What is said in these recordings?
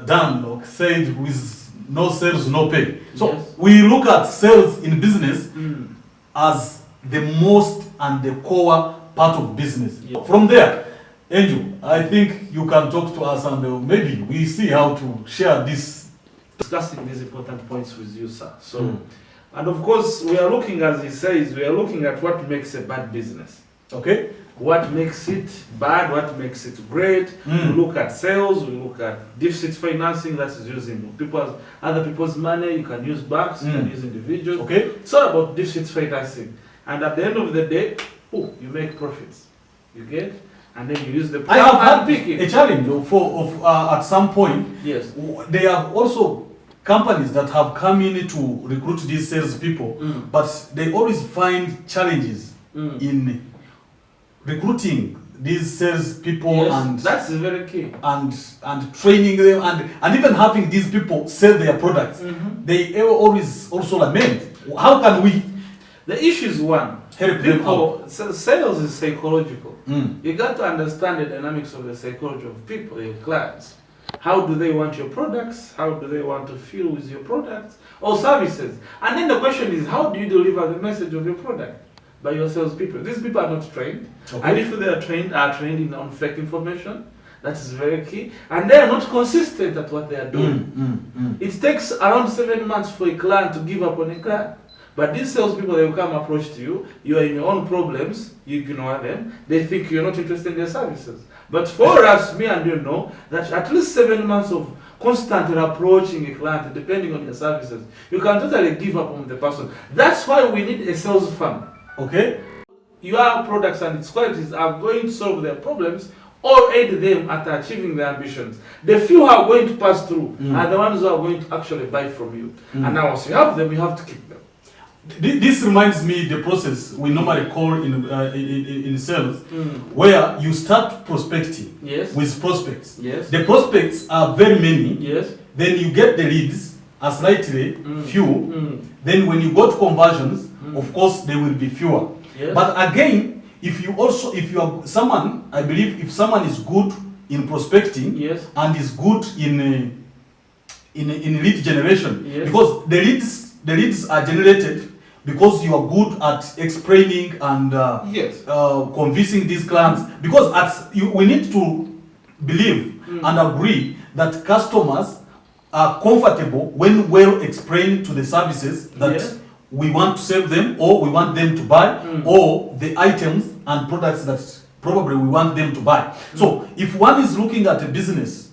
done or said with no sales, no pay. So Yes. we look at sales in business Mm. as the most and the core part of business. Yeah. From there, Angel, I think you can talk to us and maybe we see how to share this. Discussing these important points with you, sir. So, Mm. and of course, we are looking, as he says, we are looking at what makes a bad business. Okay? What makes it bad, what makes it great. Mm. We look at sales, we look at deficit financing, that is using other people's money. You can use banks, you can Mm. use individuals. Okay? It's all about deficit financing. And at the end of the day, you make profits. You get? And then you use the I have had picking. a challenge at some point. Yes. There are also companies that have come in to recruit these salespeople, Mm. but they always find challenges Mm. in recruiting these salespeople Yes, and that's very key. and training them and even having these people sell their products. Mhm. They always also lament. How can we The issue is one. help them People, sales is psychological. Mm. You got to understand the dynamics of the psychology of people, your clients. How do they want your products? How do they want to feel with your products or services? And then the question is, how do you deliver the message of your product? By your salespeople. These people are not trained. Okay. And if they are trained on fake information. That is very key. And they are not consistent at what they are doing. It takes around 7 months for a client to give up on a client. But these salespeople, they will come approach to you, you are in your own problems, you ignore them, they think you're not interested in their services. But for us, me and you know, that at least 7 months of constantly approaching a client, depending on your services, you can totally give up on the person. That's why we need a sales firm. Okay? Your products and its qualities are going to solve their problems or aid them at achieving their ambitions. The few who are going to pass through are the ones who are going to actually buy from you. And now once you have them, you have to keep them. This reminds me the process we normally call in sales, where you start prospecting Yes. with prospects. Yes. The prospects are very many. Yes. Then you get the leads, are slightly few. Then when you go to conversions, of course they will be fewer. Yes. But again, if you are someone, I believe if someone is good in prospecting Yes. and is good in lead generation, Yes. because the leads are generated because you are good at explaining and Yes. convincing these clients. Because we need to believe and agree that customers are comfortable when well explained to the services that Yes. we want to sell them or we want them to buy, or the items and products that probably we want them to buy. So if one is looking at a business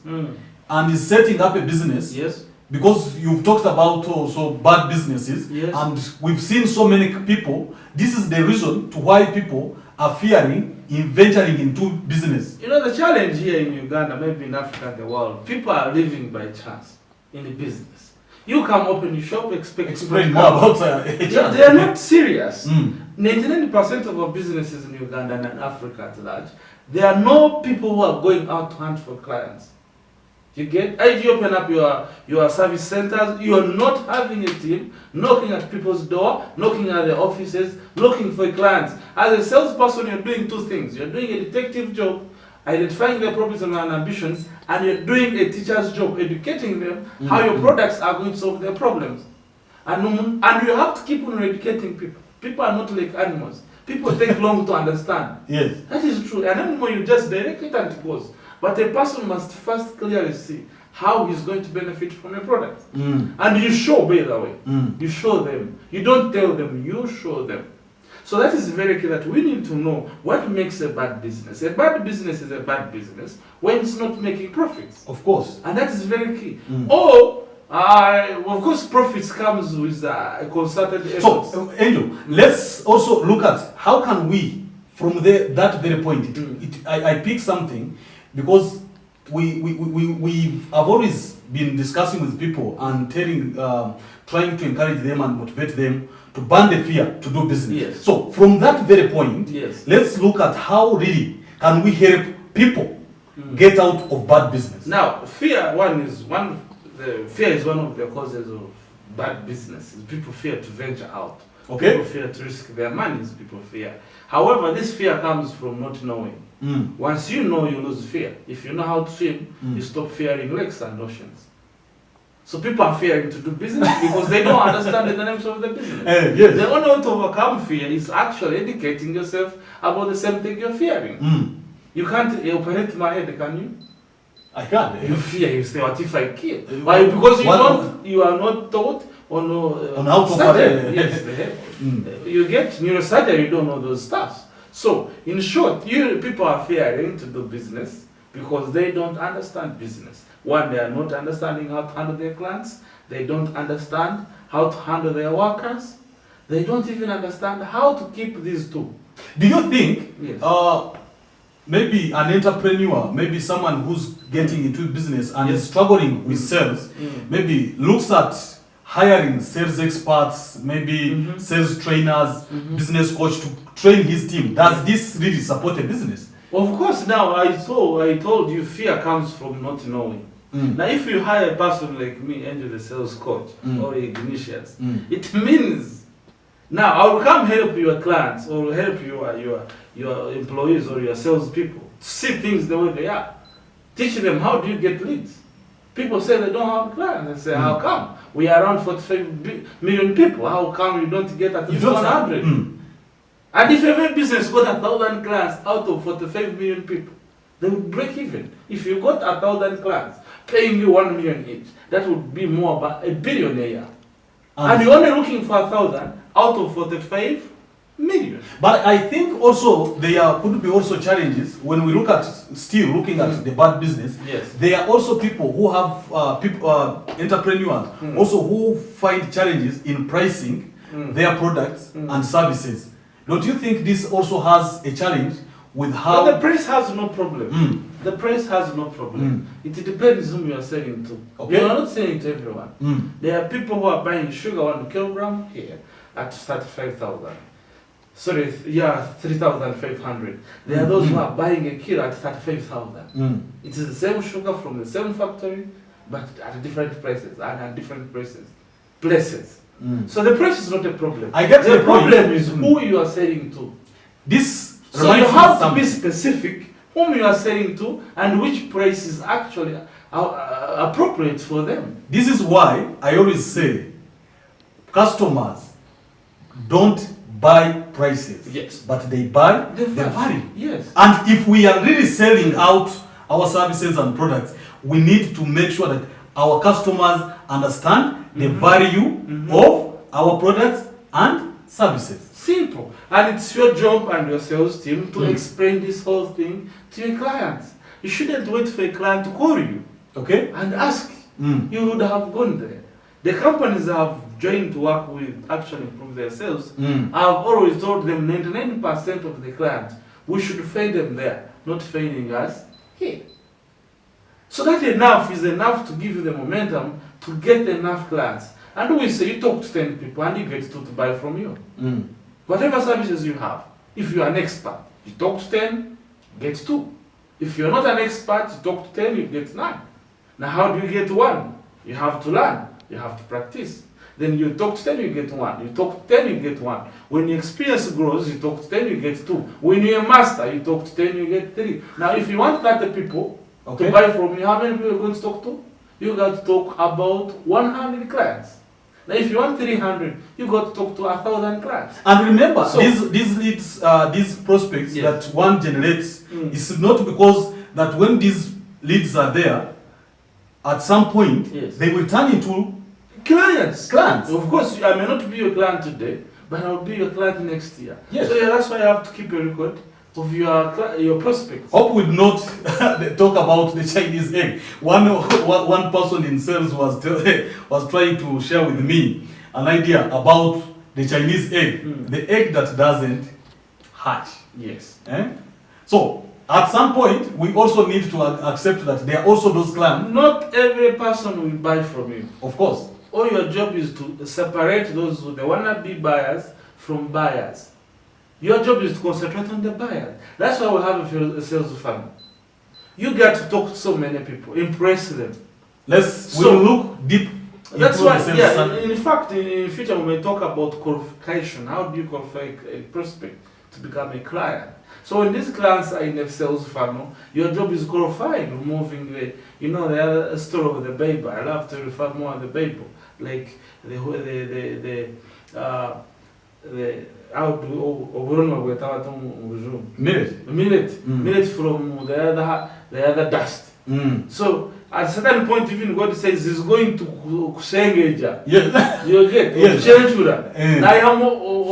and is setting up a business, Yes. because you've talked about also bad businesses, Yes. and we've seen so many people, this is the reason to why people are fearing in venturing into business. You know, the challenge here in Uganda, maybe in Africa and the world, people are living by chance in the business. You come open your shop, expect Explain more about They are not serious. Mm. 99% of our businesses in Uganda and in Africa at large, there are no people who are going out to hunt for clients. You get? As you open up your service centers, you are not having a team knocking at people's door, knocking at their offices, looking for clients. As a salesperson, you're doing two things. You're doing a detective job, identifying their problems and ambitions, and you're doing a teacher's job, educating them how your products are going to solve their problems. And you have to keep on educating people. People are not like animals. People take long to understand. Yes. That is true. An animal, you just direct it and it goes. But a person must first clearly see how he's going to benefit from your product. And you show, by the way. You show them. You don't tell them, you show them. So that is very key, that we need to know what makes a bad business. A bad business is a bad business when it's not making profits. Of course. And that is very key. Or, of course, profits comes with a concerted effort. So, Angel, let's also look at how can we, from that very point, I pick something because we have always been discussing with people and trying to encourage them and motivate them to burn the fear to do business. Yes. So from that very point, Yes. let's look at how really can we help people get out of bad business. Now, fear is one of the causes of bad businesses. People fear to venture out. Okay. People fear to risk their monies. People fear. However, this fear comes from not knowing. Once you know, you lose fear. If you know how to swim, Mm. you stop fearing lakes and oceans. So people are fearing to do business because they don't understand the dynamics of the business. Yes. The only way to overcome fear is actually educating yourself about the same thing you're fearing. You can't operate my head, can you? I can. You fear, you say, what if I kill? Why? Because you are not taught on how to surgery. operate. Yes, the head. You get neurosurgery, you don't know those stuff. So, in short, people are fearing to do business because they don't understand business. One, they are not understanding how to handle their clients. They don't understand how to handle their workers. They don't even understand how to keep these two. Do you think Yes. maybe an entrepreneur, maybe someone who's getting into business and is struggling with sales, maybe looks at hiring sales experts, maybe sales trainers, business coach to train his team? Does this really support a business? Of course, now I told you fear comes from not knowing. Now, if you hire a person like me, Angel the sales coach, or Ignatius, it means now I will come help your clients or help your employees or your salespeople to see things the way they are. Teach them how do you get leads. People say they don't have clients. I say, how come? We are around 45 million people. How come you don't get at least 100? And if every business got 1,000 clients out of 45 million people, they would break even. If you got 1,000 clients paying you 1 million each, that would be more about $1 billion a year. And you're only looking for 1,000 out of 45 million. But I think also there could be also challenges when we look at looking at the bad business. Yes. There are also people who have entrepreneurs also who find challenges in pricing their products and services. Don't you think this also has a challenge with how But the price has no problem. The price has no problem. It depends whom you are selling to. Okay. You are not selling to everyone. There are people who are buying sugar 1 kilogram here at 35,000. Sorry, 3,500. There are those who are buying a kilo at 35,000. It is the same sugar from the same factory, but at different prices and at different places. So the price is not a problem. I get the the point. problem is who you are selling to. this So you reminds me have of to be something. specific whom you are selling to and which price is actually appropriate for them. This is why I always say customers don't buy prices, Yes. but they buy The the value. Yes. And if we are really selling out our services and products, we need to make sure that our customers understand the value of our products and services. Simple. And it's your job and your sales team to explain this whole thing to your clients. You shouldn't wait for a client to call you Okay? and ask. You would have gone there. The companies that have joined to work with actually improve their sales. I've always told them 99% of the clients, we should fail them there, not failing us here. So that enough is enough to give you the momentum to get enough clients. And we say you talk to 10 people and you get 2 to buy from you. Whatever services you have, if you are an expert, you talk to 10, get 2. If you're not an expert, you talk to 10, you get 9. Now how do you get 1? You have to learn, you have to practice. Then you talk to 10, you get 1. You talk to 10, you get 1. When your experience grows, you talk to 10, you get 2. When you're a master, you talk to 10, you get 3. Now if you want 30 people to buy from you, how many people are you going to talk to? You got to talk about 100 clients. Now if you want 300, you got to talk to 1,000 clients. And remember, So- these leads, these prospects Yes. that one generates, it's not because that when these leads are there, at some point, Yes. they will turn into Clients. clients. Of course, I may not be your client today, but I'll be your client next year. Yes. So yeah, that's why you have to keep a record of your prospects. Hope would not talk about the Chinese egg. One person in sales was trying to share with me an idea about the Chinese egg, the egg that doesn't hatch. Yes. So at some point, we also need to accept that there are also those clients. Not every person will buy from you. Of course. All your job is to separate those who they wanna be buyers from buyers. Your job is to concentrate on the buyers. That's why we have a sales funnel. You get to talk to so many people, impress them. We So- will look deep. That's into why, the sales yeah, funnel. in fact, in future we may talk about qualification. How do you qualify a prospect? to become a client. So when these clients are in a sales funnel, your job is qualifying, removing the, you know, the other story of the Bible. I love to refer more to the Bible, like the how do Millet. millet from the other dust. So at a certain point, even God says He's going to kusengeja. Yes. You get Yes. change that.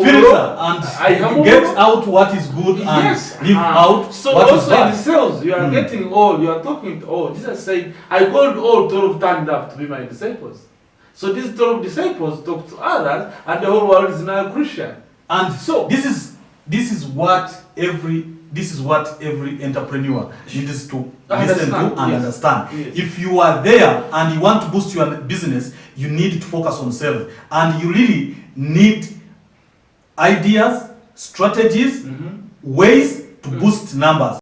Filter and get out what is good and Yes. leave out So what is also in bad. sales, you are getting all, you are talking to all. Jesus said, I called all 12 turned up to be my disciples. So these 12 disciples talk to others, and the whole world is now a Christian. And so this is what every entrepreneur needs to listen to and understand. Yes. If you are there and you want to boost your business, you need to focus on sales, and you really need ideas, strategies, ways to boost numbers.